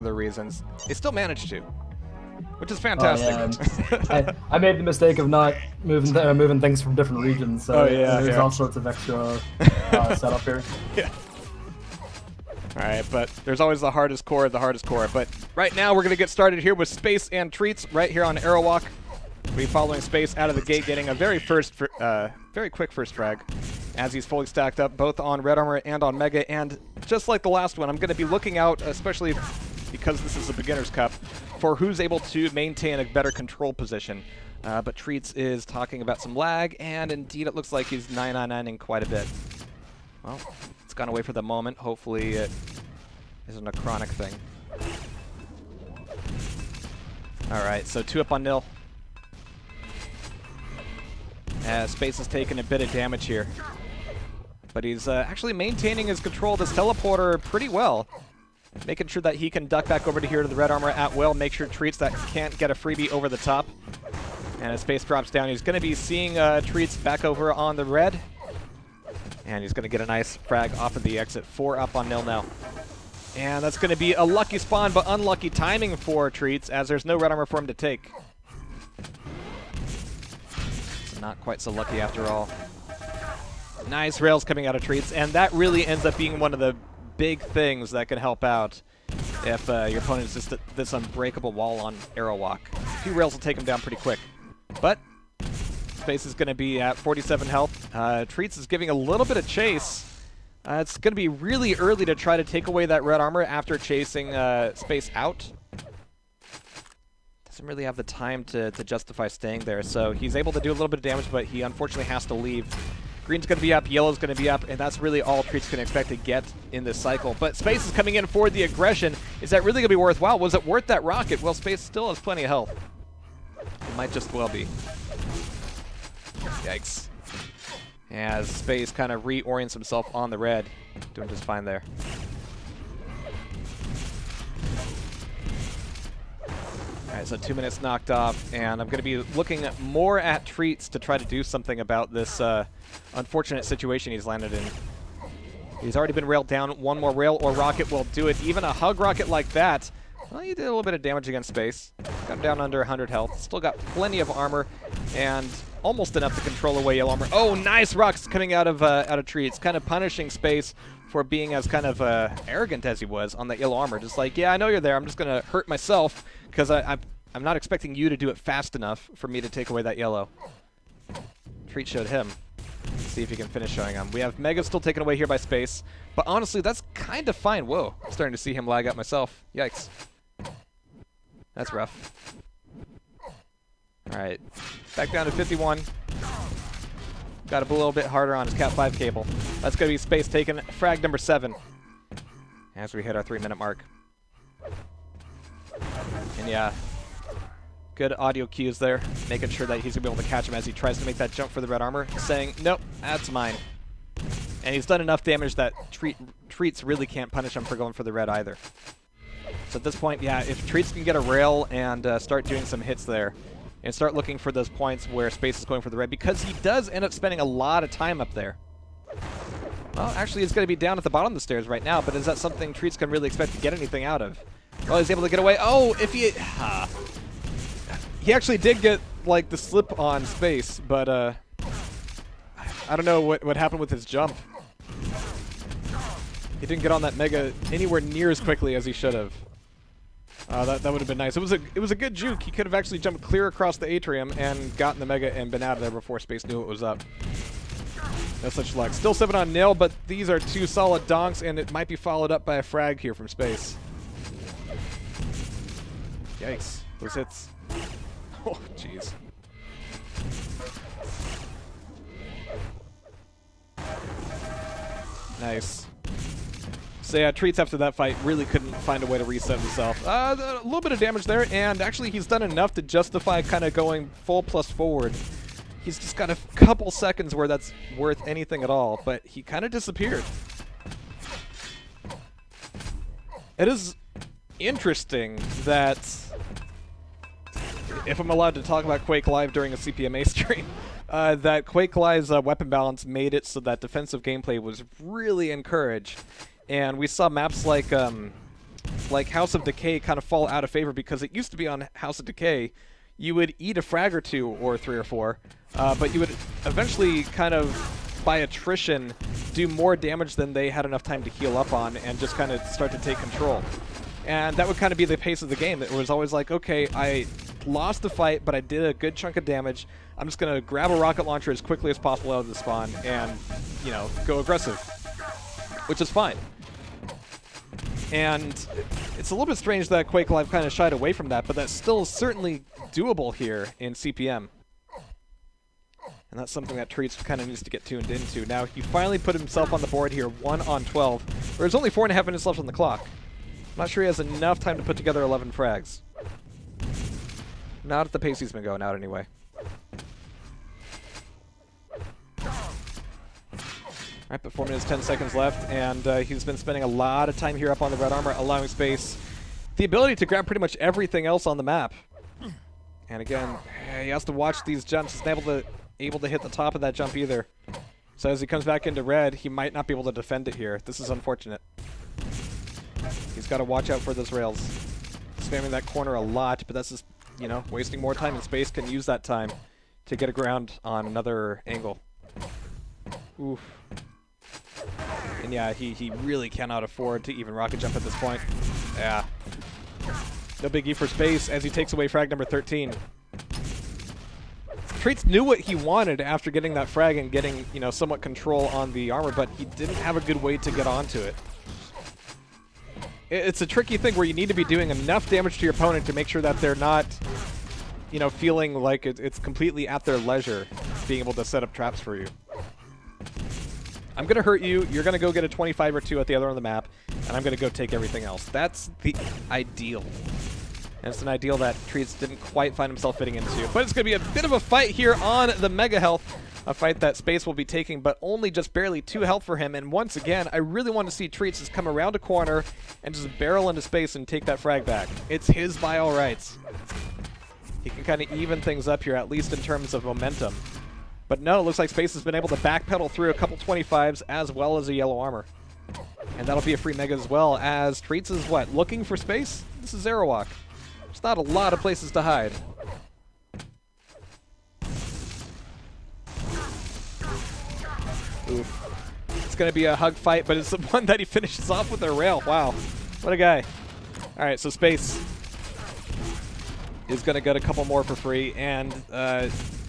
other reasons, they still managed to, which is fantastic. Oh, yeah. I made the mistake of not moving things from different regions, so there's all sorts of extra setup here. Yeah. Alright, but there's always the hardest core. But right now we're going to get started here with Space and Treatz right here on Aerowalk. We'll be following Space out of the gate, getting a very quick first frag as he's fully stacked up both on Red Armor and on Mega. And just like the last one, I'm going to be looking out, especially because this is a Beginner's Cup, for who's able to maintain a better control position. But Treatz is talking about some lag, and indeed it looks like he's 999ing quite a bit. Well, it's gone away for the moment. Hopefully it isn't a chronic thing. Alright, so 2 up on nil. Space is taking a bit of damage here. But he's actually maintaining his control of this teleporter pretty well. Making sure that he can duck back over to here to the Red Armor at will. Make sure Treatz that can't get a freebie over the top. And as Space drops down, he's going to be seeing Treatz back over on the red. And he's going to get a nice frag off of the exit. 4 up on nil now. And that's going to be a lucky spawn, but unlucky timing for Treatz, as there's no Red Armor for him to take. So not quite so lucky after all. Nice rails coming out of Treatz, and that really ends up being one of the big things that can help out if your opponent is just this unbreakable wall on Aerowalk. A few rails will take him down pretty quick. But Space is going to be at 47 health. Treatz is giving a little bit of chase. It's going to be really early to try to take away that Red Armor after chasing Space out. Doesn't really have the time to justify staying there, so he's able to do a little bit of damage, but he unfortunately has to leave. Green's going to be up, yellow's going to be up, and that's really all Treatz can expect to get in this cycle. But Space is coming in for the aggression. Is that really going to be worthwhile? Was it worth that rocket? Well, Space still has plenty of health. It might just well be. Yikes. As Space kind of reorients himself on the red. Doing just fine there. Alright, so 2 minutes knocked off, and I'm going to be looking more at Treatz to try to do something about this unfortunate situation he's landed in. He's already been railed down. One more rail or rocket will do it. Even a hug rocket like that, well, he did a little bit of damage against Space. Got him down under 100 health. Still got plenty of armor, and almost enough to control away yellow armor. Oh, nice rocks coming out of Treatz, kind of punishing Space for being as kind of arrogant as he was on that yellow armor. Just like, yeah, I know you're there. I'm just going to hurt myself because I'm not expecting you to do it fast enough for me to take away that yellow. Treatz showed him. Let's see if he can finish showing him. We have Mega still taken away here by Space, but honestly, that's kind of fine. Whoa, I'm starting to see him lag out myself. Yikes. That's rough. All right, back down to 51. Got a little bit harder on his Cat 5 cable. That's going to be Space taking frag number 7 as we hit our 3-minute mark. And yeah, good audio cues there, making sure that he's going to be able to catch him as he tries to make that jump for the Red Armor, saying, nope, that's mine. And he's done enough damage that Treatz really can't punish him for going for the red either. So at this point, yeah, if Treatz can get a rail and start doing some hits there, and start looking for those points where Space is going for the red, because he does end up spending a lot of time up there. Well, actually, he's going to be down at the bottom of the stairs right now, but is that something Treatz can really expect to get anything out of? Well, he's able to get away. Oh, if he... he actually did get, like, the slip on Space, but I don't know what happened with his jump. He didn't get on that Mega anywhere near as quickly as he should have. That would have been nice. It was a good juke. He could have actually jumped clear across the atrium and gotten the Mega and been out of there before Space knew it was up. No such luck. Still 7 on nil, but these are 2 solid donks, and it might be followed up by a frag here from Space. Yikes. Those hits. Oh, jeez. Nice. So yeah, Treatz after that fight really couldn't find a way to reset himself. A little bit of damage there, and actually he's done enough to justify kind of going full plus forward. He's just got a couple seconds where that's worth anything at all, but he kind of disappeared. It is interesting that, if I'm allowed to talk about Quake Live during a CPMA stream, that Quake Live's weapon balance made it so that defensive gameplay was really encouraged. And we saw maps like like House of Decay kind of fall out of favor, because it used to be on House of Decay, you would eat a frag or 2 or 3 or 4, but you would eventually kind of, by attrition, do more damage than they had enough time to heal up on and just kind of start to take control. And that would kind of be the pace of the game. It was always like, okay, I lost the fight, but I did a good chunk of damage. I'm just going to grab a rocket launcher as quickly as possible out of the spawn and, you know, go aggressive, which is fine. And it's a little bit strange that Quake Live kind of shied away from that, but that's still certainly doable here in CPM. And that's something that Treatz kind of needs to get tuned into. Now, he finally put himself on the board here, 1 on 12. There's only 4.5 minutes left on the clock. I'm not sure he has enough time to put together 11 frags. Not at the pace he's been going out anyway. Alright, but 4 minutes, 10 seconds left, and he's been spending a lot of time here up on the red armor, allowing space. The ability to grab pretty much everything else on the map. And again, he has to watch these jumps. He's not able to hit the top of that jump either. So as he comes back into red, he might not be able to defend it here. This is unfortunate. He's got to watch out for those rails. Spamming that corner a lot, but that's just, you know, wasting more time, and space can use that time to get aground on another angle. Oof. And yeah, he really cannot afford to even rocket jump at this point. Yeah. No biggie for space as he takes away frag number 13. Treatz knew what he wanted after getting that frag and getting, you know, somewhat control on the armor, but he didn't have a good way to get onto it. It's a tricky thing where you need to be doing enough damage to your opponent to make sure that they're not, you know, feeling like it's completely at their leisure being able to set up traps for you. I'm going to hurt you, you're going to go get a 25 or 2 at the other end of the map, and I'm going to go take everything else. That's the ideal. And it's an ideal that Treatz didn't quite find himself fitting into. But it's going to be a bit of a fight here on the Mega Health. A fight that Space will be taking, but only just barely 2 health for him. And once again, I really want to see Treatz just come around a corner and just barrel into Space and take that frag back. It's his by all rights. He can kind of even things up here, at least in terms of momentum. But no, it looks like Space has been able to backpedal through a couple 25s as well as a yellow armor. And that'll be a free Mega as well, as Treatz is what? Looking for Space? This is Aerowalk. There's not a lot of places to hide. Oof. It's going to be a hug fight, but it's the one that he finishes off with a rail. Wow. What a guy. Alright, so Space is going to get a couple more for free. And,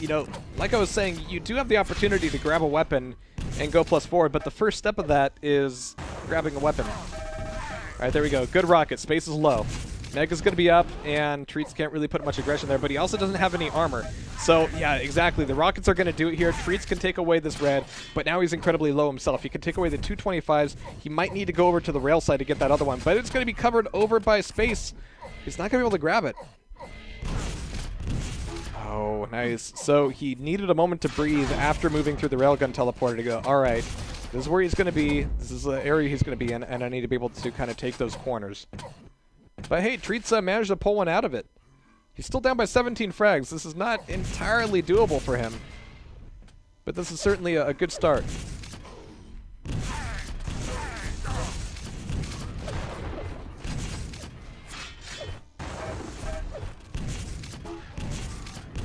you know, like I was saying, you do have the opportunity to grab a weapon and go +4, but the first step of that is grabbing a weapon. Alright, there we go. Good rocket. Space is low. Mega's going to be up, and Treatz can't really put much aggression there, but he also doesn't have any armor. So, yeah, exactly. The rockets are going to do it here. Treatz can take away this red, but now he's incredibly low himself. He can take away the 225s. He might need to go over to the rail side to get that other one, but it's going to be covered over by Space. He's not going to be able to grab it. Oh, nice. So he needed a moment to breathe after moving through the railgun teleporter to go, all right, this is where he's going to be. This is the area he's going to be in, and I need to be able to kind of take those corners. But hey, Treatz managed to pull one out of it. He's still down by 17 frags. This is not entirely doable for him. But this is certainly a good start.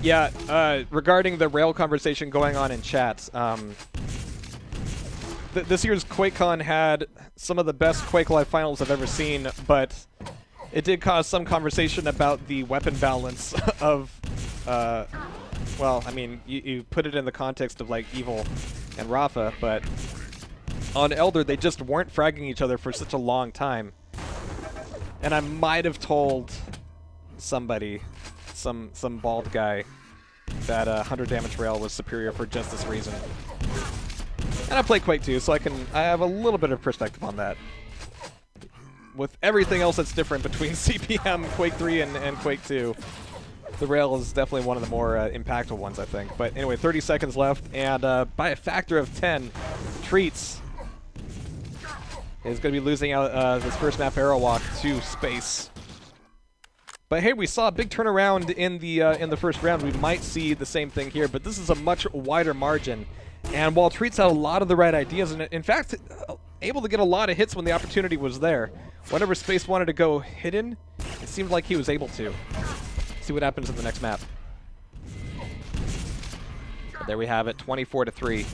Yeah, regarding the rail conversation going on in chat, this year's QuakeCon had some of the best Quake Live finals I've ever seen, but it did cause some conversation about the weapon balance of, well, I mean, you put it in the context of, like, Evil and Rafa, but on Elder, they just weren't fragging each other for such a long time. And I might have told somebody, some bald guy, that 100 damage rail was superior for just this reason. And I play Quake 2, so I have a little bit of perspective on that. With everything else that's different between CPM, Quake 3, and Quake 2, the rail is definitely one of the more impactful ones, I think. But anyway, 30 seconds left, and by a factor of 10, Treatz is going to be losing out this first map Aerowalk to Space. But hey, we saw a big turnaround in the first round. We might see the same thing here, but this is a much wider margin. And while Treatz had a lot of the right ideas, and in fact, able to get a lot of hits when the opportunity was there. Whenever Space wanted to go hidden, it seemed like he was able to. See what happens in the next map. But there we have it, 24-3.